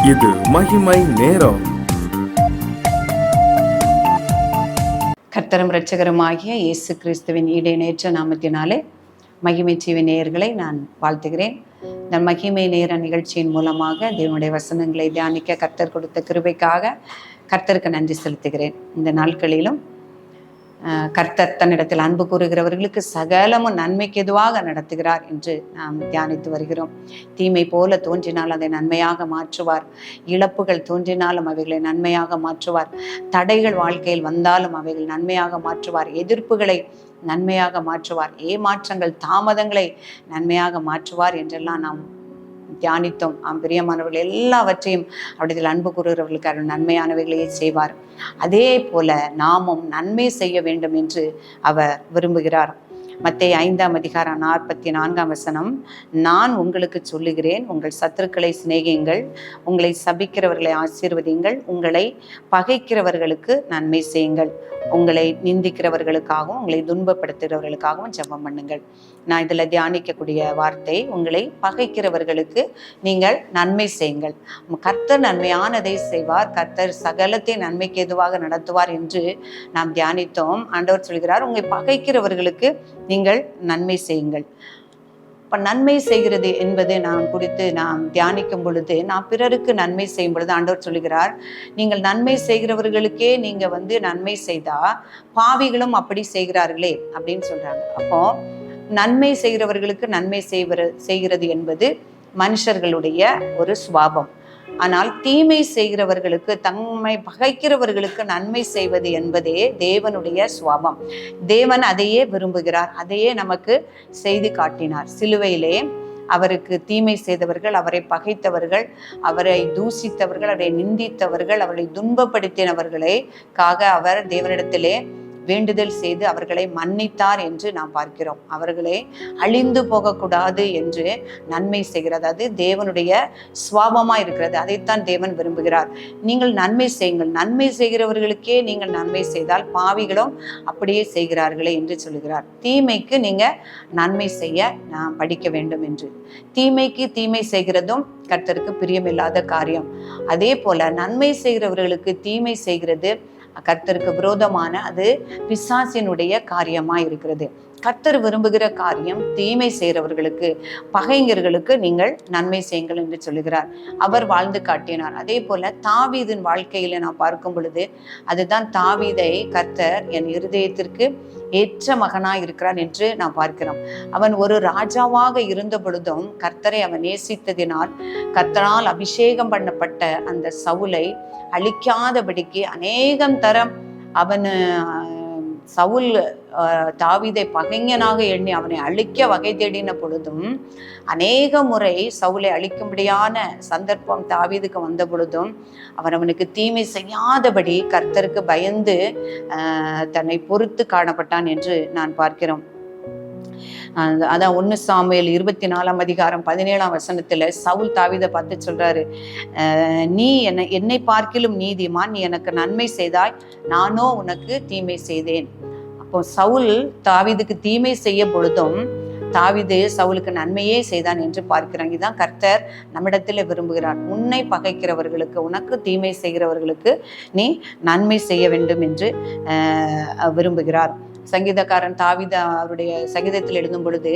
இது மகிமை நேரம். கர்த்தரும் இரட்சகருமாகிய இயேசு கிறிஸ்துவின் ஈடேற்ற நாமத்தினாலே மகிமை டிவி நேயர்களை நான் வாழ்த்துகிறேன். இந்த மகிமை நேர நிகழ்ச்சியின் மூலமாக தேவனுடைய வசனங்களை தியானிக்க கர்த்தர் கொடுத்த கிருபைக்காக கர்த்தருக்கு நன்றி செலுத்துகிறேன். இந்த நாட்களிலும் கர்த்தர் தன்னிடத்தில் அன்பு கூறுகிறவர்களுக்கு சகலமும் நன்மைக்கு எதுவாக நடத்துகிறார் என்று நாம் தியானித்து வருகிறோம். தீமை போல தோன்றினால் அதை நன்மையாக மாற்றுவார். இழப்புகள் தோன்றினாலும் அவைகளை நன்மையாக மாற்றுவார். தடைகள் வாழ்க்கையில் வந்தாலும் அவைகள் நன்மையாக மாற்றுவார். எதிர்ப்புகளை நன்மையாக மாற்றுவார். ஏமாற்றங்கள் தாமதங்களை நன்மையாக மாற்றுவார் என்றெல்லாம் நாம் தியானித்தோம். பிரியமானவர்கள் எல்லாவற்றையும் அவரிடத்தில் அன்பு கூறுகிறவர்களுக்கு நன்மையானவைகளையே செய்வார். அதே போல நாமும் நன்மை செய்ய வேண்டும் என்று அவர் விரும்புகிறார். மத்தேயு 5:44 நான் உங்களுக்கு சொல்லுகிறேன், உங்கள் சத்துருக்களை சிநேகியுங்கள், உங்களை சபிக்கிறவர்களை ஆசீர்வதியுங்கள், உங்களை பகைக்கிறவர்களுக்கு நன்மை செய்யுங்கள், உங்களை நிந்திக்கிறவர்களுக்காகவும் உங்களை துன்பப்படுத்துகிறவர்களுக்காகவும் ஜெபம் பண்ணுங்கள். நான் இதில் தியானிக்கக்கூடிய வார்த்தை, உங்களை பகைக்கிறவர்களுக்கு நீங்கள் நன்மை செய்யுங்கள். கர்த்தர் நன்மையானதை செய்வார். கர்த்தர் சகலத்தை நன்மைக்கு எதுவாக நடத்துவார் என்று நாம் தியானித்தோம். ஆண்டவர் சொல்கிறார், உங்களை பகைக்கிறவர்களுக்கு நீங்கள் நன்மை செய்யுங்கள். இப்போ நன்மை செய்கிறது என்பது நாம் தியானிக்கும் பொழுது, நான் பிறருக்கு நன்மை செய்யும் பொழுது ஆண்டவர் சொல்லுகிறார், நீங்கள் நன்மை செய்கிறவர்களுக்கே நீங்க நன்மை செய்தா பாவிகளும் அப்படி செய்கிறார்களே அப்படின்னு சொல்றாங்க. அப்போ நன்மை செய்கிறவர்களுக்கு நன்மை செய்கிறது என்பது மனுஷர்களுடைய ஒரு சுபாவம். ஆனால் தீமை செய்கிறவர்களுக்கு, தம்மை பகைக்கிறவர்களுக்கு நன்மை செய்வது என்பதே தேவனுடைய சுபாவம். தேவன் அதையே விரும்புகிறார். அதையே நமக்கு செய்து காட்டினார். சிலுவையிலே அவருக்கு தீமை செய்தவர்கள், அவரை பகைத்தவர்கள், அவரை தூசித்தவர்கள், அவரை நிந்தித்தவர்கள், அவரை துன்பப்படுத்தினவர்களுக்காக அவர் தேவனிடத்திலே வேண்டுதல் செய்து அவர்களை மன்னித்தார் என்று நாம் பார்க்கிறோம். அவர்களை அழிந்து போகக்கூடாது என்று நன்மை செய்கிறது. அது தேவனுடைய சுவாபமா இருக்கிறது. அதைத்தான் தேவன் விரும்புகிறார். நீங்கள் நன்மை செய்யுங்கள். நன்மை செய்கிறவர்களுக்கே நீங்கள் நன்மை செய்தால் பாவிகளும் அப்படியே செய்கிறார்களே என்று சொல்லுகிறார். தீமைக்கு நீங்க நன்மை செய்ய நாம் படிக்க வேண்டும் என்று. தீமைக்கு தீமை செய்கிறதும் கர்த்தருக்கு பிரியமில்லாத காரியம். அதே போல நன்மை செய்கிறவர்களுக்கு தீமை செய்கிறது கர்த்தருக்கு விரோதமான, அது பிசாசினுடைய காரியமா இருக்கிறது. கர்த்தர் விரும்புகிற காரியம் தீமை செய்கிறவர்களுக்கு, பகைஞர்களுக்கு நீங்கள் நன்மை செய்யுங்கள் என்று சொல்லுகிறார். அவர் வாழ்ந்து காட்டினார். அதே போல தாவீதின் வாழ்க்கையில நான் பார்க்கும் பொழுது, அதுதான் தாவீதை கர்த்தர் என் இருதயத்திற்கு ஏற்ற மகனாய் இருக்கிறான் என்று நாம் பார்க்கிறோம். அவன் ஒரு ராஜாவாக இருந்த பொழுதும் கர்த்தரை அவன் நேசித்ததினால் கர்த்தரால் அபிஷேகம் பண்ணப்பட்ட அந்த சவுலை அழிக்காதபடிக்கு அநேகம் தரம் சவுல் தாவீதை பகைஞனாக எண்ணி அவனை அழிக்க வகை தேடின பொழுதும், அநேக முறை சவுலை அழிக்கும்படியான சந்தர்ப்பம் தாவீதுக்கு வந்த பொழுதும் அவனுக்கு தீமை செய்யாதபடி கர்த்தருக்கு பயந்து தன்னை பொறுத்து காணப்பட்டான் என்று நான் பார்க்கிறோம். அதான் 1 சாமுவேல் 24:17 சவுல் தாவீதை பார்த்து சொல்றாரு, நீ என்னை பார்க்கிலும் நீதிமான், நீ எனக்கு நன்மை செய்தாய், நானோ உனக்கு தீமை செய்தேன். அப்போ சவுல் தாவீதுக்கு தீமை செய்ய பொழுதும் தாவீது சவுலுக்கு நன்மையே செய்தான் என்று பார்க்கிறாங்க. இதுதான் கர்த்தர் நம்மிடத்தில் விரும்புகிறார். உன்னை பகைக்கிறவர்களுக்கு, உனக்கு தீமை செய்கிறவர்களுக்கு நீ நன்மை செய்ய வேண்டும் என்று விரும்புகிறார். சங்கீதக்காரன் தாவீது அவருடைய சங்கீதத்தில் எழுதும் பொழுது,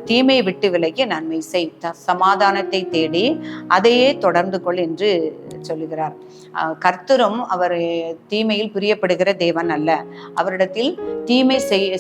தீமையை விட்டு விலகி நன்மை செய், சமாதானத்தை தேடி அதையே தொடர்ந்து கொள் என்று சொல்லுகிறார். கர்த்தரும் அவர் தீமையில் பிரியப்படுகிற தேவன் அல்ல, அவரிடத்தில் தீமை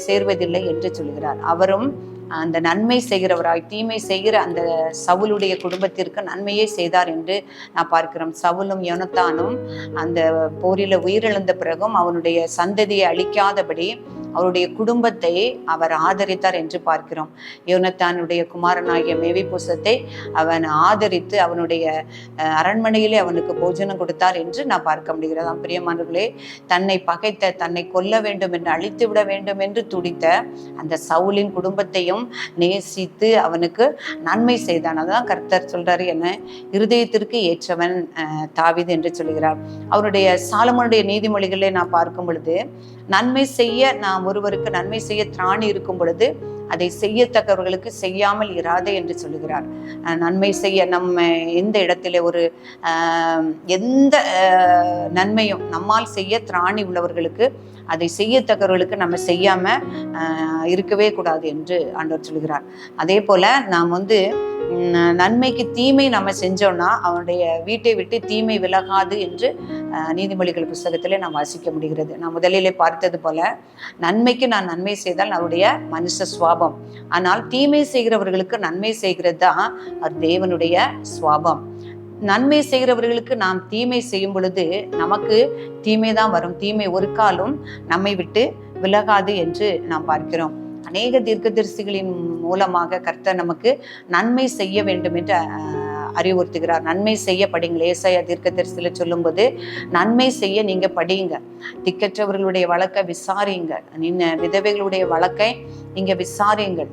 சேர்வதில்லை என்று சொல்லுகிறார். அவரும் அந்த நன்மை செய்கிறவராய் தீமை செய்கிற அந்த சவுலுடைய குடும்பத்திற்கு நன்மையே செய்தார் என்று நான் பார்க்கிறோம். சவுலும் யோனத்தானும் அந்த போரில உயிரிழந்த பிறகும் அவனுடைய சந்ததியை அழிக்காதபடி அவருடைய குடும்பத்தை அவர் ஆதரித்தார் என்று பார்க்கிறோம். யோனத்தானுடைய குமாரனாகிய மேவிபோசத்தை அவன் ஆதரித்து அவனுடைய அரண்மனையிலே அவனுக்கு போஜனம் கொடுத்தார் என்று நான் பார்க்க முடிகிறது. பிரியமானவர்களே, தன்னை பகைத்த, தன்னை கொல்ல வேண்டும் என்று, அழித்து விட வேண்டும் என்று துடித்த அந்த சவுலின் குடும்பத்தையும் நேசித்து அவனுக்கு நன்மை செய்தான். அதான் கர்த்தர் சொல்றாரு, என்ன இருதயத்திற்கு ஏற்றவன் தாவீது என்று சொல்கிறார். அவருடைய சாலமோனுடைய நீதிமொழிகளை நான் பார்க்கும் பொழுது, நன்மை செய்ய நாம் ஒருவருக்கு நன்மை செய்ய திராணி இருக்கும் பொழுது அதை செய்யத்தக்கவர்களுக்கு செய்யாமல் இராதே என்று சொல்லுகிறார். நன்மை செய்ய நம்ம எந்த இடத்துல ஒரு எந்த நன்மையும் நம்மால் செய்ய திராணி உள்ளவர்களுக்கு அதை செய்யத்தக்கவர்களுக்கு நம்ம செய்யாம இருக்கவே கூடாது என்று ஆண்டவர் சொல்கிறார். அதே போல நாம் நன்மைக்கு தீமை நம்ம செஞ்சோம்னா அவனுடைய வீட்டை விட்டு தீமை விலகாது என்று நீதிமொழிகள் புஸ்தகத்திலே நாம் வாசிக்க முடிகிறது. நான் முதலிலே பார்த்தது போல நன்மைக்கு நான் நன்மை செய்தால் அவருடைய மனுஷ சுவாபம், ஆனால் தீமை செய்கிறவர்களுக்கு நன்மை செய்கிறது தான் அவர் தேவனுடைய சுவாபம். நன்மை செய்கிறவர்களுக்கு நாம் தீமை செய்யும் பொழுது நமக்கு தீமை தான் வரும். தீமை ஒரு காலும் நம்மை விட்டு விலகாது என்று நாம் பார்க்கிறோம். அநேக தீர்க்கதரிசிகளின் மூலமாக கர்த்தர் நமக்கு நன்மை செய்ய வேண்டும் என்று அறிவுறுத்துகிறார். நன்மை செய்ய படிங்கள். ஏசாயா தீர்க்கதரிசியில சொல்லும்போது நன்மை செய்ய நீங்க படியுங்க, திக்கற்றவர்களுடைய வழக்கை விசாரியுங்க, விதவைகளுடைய வழக்கை நீங்க விசாரியுங்கள்,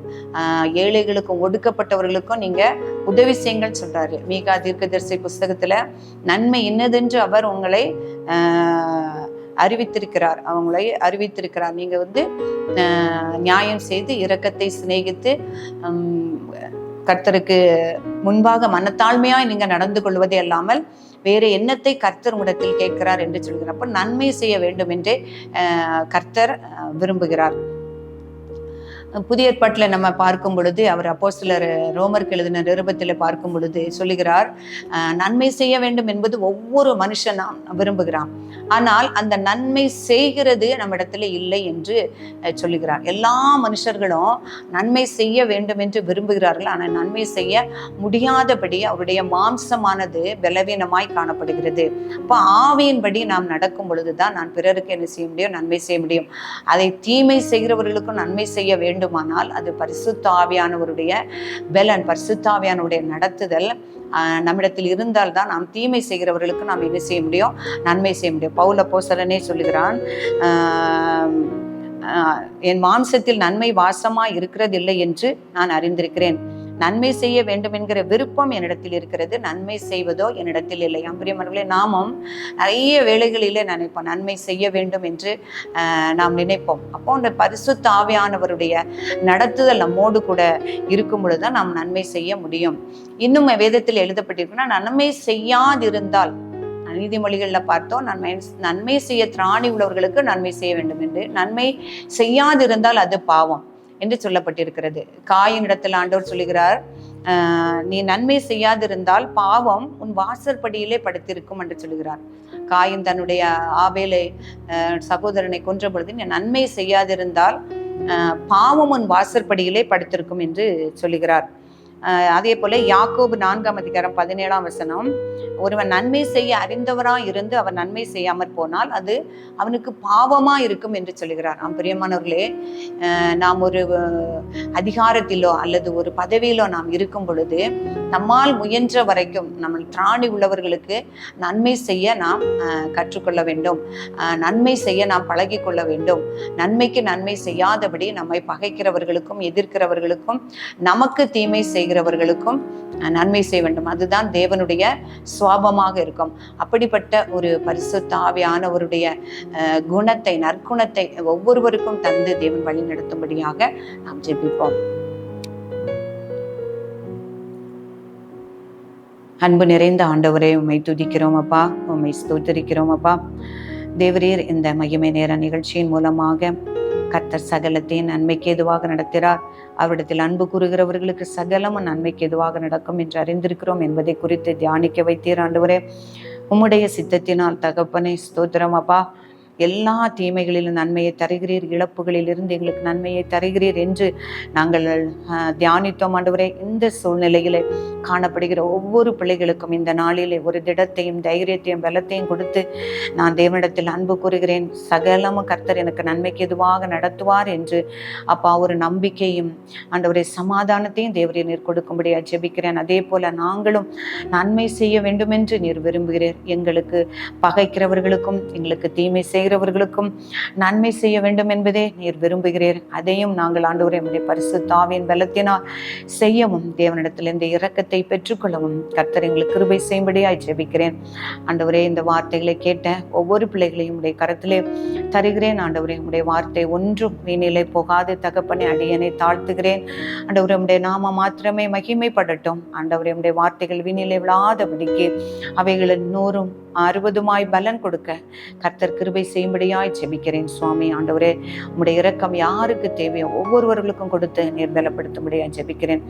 ஏழைகளுக்கும் ஒடுக்கப்பட்டவர்களுக்கும் நீங்க உதவி செய்யுங்கள் சொல்றாரு. மீகா தீர்க்கதரிசி புஸ்தகத்துல நன்மை இன்னதென்று அவர் உங்களை அறிவித்திருக்கிறார். நீங்க நியாயம் செய்து இரக்கத்தை சிநேகித்து கர்த்தருக்கு முன்பாக மனத்தாழ்மையாய் நீங்க நடந்து கொள்வதே அல்லாமல் வேற எண்ணத்தை கர்த்தர் உங்களிடத்தில் கேட்கிறார் என்று சொல்கிறார். அப்ப நன்மை செய்ய வேண்டும் என்றே கர்த்தர் விரும்புகிறார். புதிய ஏற்பாட்டில் நம்ம பார்க்கும் பொழுது அவர் அப்போஸ்தலர் ரோமருக்கு எழுதின நிருபத்தில் பார்க்கும் பொழுது சொல்லுகிறார், நன்மை செய்ய வேண்டும் என்பது ஒவ்வொரு மனுஷனும் விரும்புகிறான், ஆனால் அந்த நன்மை செய்கிறது நம்ம இடத்துல இல்லை என்று சொல்லுகிறார். எல்லா மனுஷர்களும் நன்மை செய்ய வேண்டும் என்று விரும்புகிறார்கள், ஆனால் நன்மை செய்ய முடியாதபடி அவருடைய மாம்சமானது பலவீனமாய் காணப்படுகிறது. அப்போ ஆவியின்படி நாம் நடக்கும் பொழுதுதான் நான் பிறருக்கு என்ன செய்ய முடியும், நன்மை செய்ய முடியும். அதை தீமை செய்கிறவர்களுக்கும் நன்மை செய்ய வேண்டும் ஆனால் அது பரிசுத்த ஆவியானவருடைய பலன், பரிசுத்த ஆவியானவருடைய நடத்துதல் நம்மிடத்தில் இருந்தால் தான் நாம் தீமை செய்கிறவர்களுக்கு நாம் என்ன செய்ய முடியும், நன்மை செய்ய முடியும். பவுல் அப்போஸ்தலனே சொல்லுகிறான், என் மாம்சத்தில் நன்மை வாசமா இருக்கிறதில்லை என்று நான் அறிந்திருக்கிறேன். நன்மை செய்ய வேண்டும் என்கிற விருப்பம் என்னிடத்தில் இருக்கிறது, நன்மை செய்வதோ என்னிடத்தில் இல்லை. பிரியமானவர்களே, நாமும் நிறைய வேளைகளிலே நினைப்போம் நன்மை செய்ய வேண்டும் என்று நாம் நினைப்போம். அப்போ அந்த பரிசுத்த ஆவியானவருடைய நடத்துதல் நம்மோடு கூட இருக்கும் பொழுதுதான் நாம் நன்மை செய்ய முடியும். இன்னும் வேதத்தில் எழுதப்பட்டிருக்குன்னா, நன்மை செய்யாதிருந்தால், நீதிமொழிகள்ல பார்த்தோம், நன்மை செய்ய திராணி உள்ளவர்களுக்கு நன்மை செய்ய வேண்டும் என்று. நன்மை செய்யாதிருந்தால் அது பாவம் என்று சொல்லப்பட்டிருக்கிறது. காயின் இடத்துல ஆண்டவர் சொல்லுகிறார், நீ நன்மை செய்யாதிருந்தால் பாவம் உன் வாசற்படியிலே படுத்திருக்கும் என்று சொல்லுகிறார். காயின் தன்னுடைய ஆபேலை சகோதரனை கொன்ற பொழுது நீ நன்மை செய்யாதிருந்தால் பாவம் உன் வாசற்படியிலே படுத்திருக்கும் என்று சொல்லுகிறார். அதே போல யாக்கோபு 4:17 ஒருவன் நன்மை செய்ய அறிந்தவரா இருந்து அவன் நன்மை செய்யாமற் போனால் அது அவனுக்கு பாவமா இருக்கும் என்று சொல்லுகிறார். பிரியமானவர்களே, நாம் ஒரு அதிகாரத்திலோ அல்லது ஒரு பதவியிலோ நாம் இருக்கும் பொழுது நம்மால் முயன்ற வரைக்கும் நம்ம திராணி உள்ளவர்களுக்கு நன்மை செய்ய நாம் கற்றுக்கொள்ள வேண்டும், நன்மை செய்ய நாம் பழகி கொள்ள வேண்டும். நன்மைக்கு நன்மை செய்யாதபடி நம்மை பகைக்கிறவர்களுக்கும் எதிர்க்கிறவர்களுக்கும் நமக்கு தீமை செய்கிறவர்களுக்கும் நன்மை செய்ய வேண்டும். அதுதான் தேவனுடைய சுவாபமாக இருக்கும். அப்படிப்பட்ட ஒரு பரிசுத்த ஆவியானவருடைய குணத்தை, நற்குணத்தை ஒவ்வொருவருக்கும் தந்து தேவன் வழி நடத்தும்படியாக நாம் ஜெபிப்போம். அன்பு நிறைந்த ஆண்டவரே, உம்மை துதிக்கிறோம் அப்பா, உம்மை ஸ்தோத்திரிக்கிறோம் அப்பா. தேவரீர் இந்த மகிமை நேர நிகழ்ச்சியின் மூலமாக கர்த்தர் சகலத்தையும் நன்மைக்கு எதுவாக நடத்துகிறார். அவரிடத்தில் அன்பு கூறுகிறவர்களுக்கு சகலமும் நன்மைக்கு எதுவாக நடக்கும் என்று அறிந்திருக்கிறோம் என்பதை குறித்து தியானிக்க வைத்தீர் ஆண்டவரே. உம்முடைய சித்தத்தினால் தகப்பனே ஸ்தோத்திரம் அப்பா. எல்லா தீமைகளிலும் நன்மையை தருகிறீர், இழப்புகளில் இருந்து எங்களுக்கு நன்மையை தருகிறீர் என்று நாங்கள் தியானித்தோம் ஆண்டவரே. இந்த சூழ்நிலையிலே காணப்படுகிற ஒவ்வொரு பிள்ளைகளுக்கும் இந்த நாளிலே ஒரு திடத்தையும் தைரியத்தையும் பலத்தையும் கொடுத்து நான் தேவனிடத்தில் அன்பு கூறுகிறேன். சகலமும் கர்த்தர் எனக்கு நன்மைக்கு எதுவாக நடத்துவார் என்று அப்பா ஒரு நம்பிக்கையும் ஆண்டவரே சமாதானத்தையும் தேவரே நீர் கொடுக்கும்படியா ஜெபிக்கிறேன். அதே போல நாங்களும் நன்மை செய்ய வேண்டும் என்று நீர் விரும்புகிறீர். எங்களுக்கு பகைக்கிறவர்களுக்கும் எங்களுக்கு தீமை செய்கிறவர்களுக்கும் நன்மை செய்ய வேண்டும் என்பதே நீர் விரும்புகிறீர். அதையும் நாங்கள் ஆண்டவரே உம்முடைய பரிசுத்த ஆவியின் பலத்தினால் செய்யவும், தேவனிடத்தில் இந்த இரக்கத்தை பெற்றுக்கொள்ளவும் கர்த்தர் எங்களுக்கு கிருபை செய்யும்படியாய் ஜெபிக்கிறேன். ஆண்டவரே, இந்த வார்த்தைகளை கேட்ட ஒவ்வொரு பிள்ளைகளையும் உடைய கரத்திலே தருகிறேன். ஆண்டவரே, உடைய வார்த்தை ஒன்றும் வீணிலே போகாது தகப்பனே, அடியனை தாழ்த்துகிறேன். ஆண்டவரே, உடைய நாம மாத்திரமே மகிமைப்படட்டும். ஆண்டவரே, உடைய வார்த்தைகள் வீணிலே விழாதபடிக்கு அவைகளை 100 60 பலன் கொடுக்க கர்த்தர் கிருபை செய்யும்படியாய் ஜெபிக்கிறேன் சுவாமி. ஆண்டவரே, உடைய இரக்கம் யாருக்கு தேவையோ ஒவ்வொருவர்களுக்கும் கொடுத்து நீர் பலப்படுத்தும்படியாய் ஜெபிக்கிறேன்.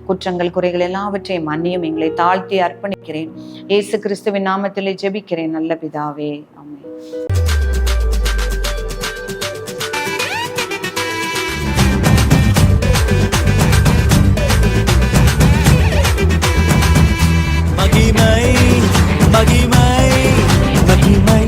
குற்றங்கள் குறைகள் எல்லாவற்றையும் மன்னியும் எங்களை தாழ்த்தி அர்ப்பணிக்கிறேன். இயேசு கிறிஸ்துவின் நாமத்திலே ஜெபிக்கிறேன் நல்ல பிதாவே, ஆமென். மகிமை மகிமை மகிமை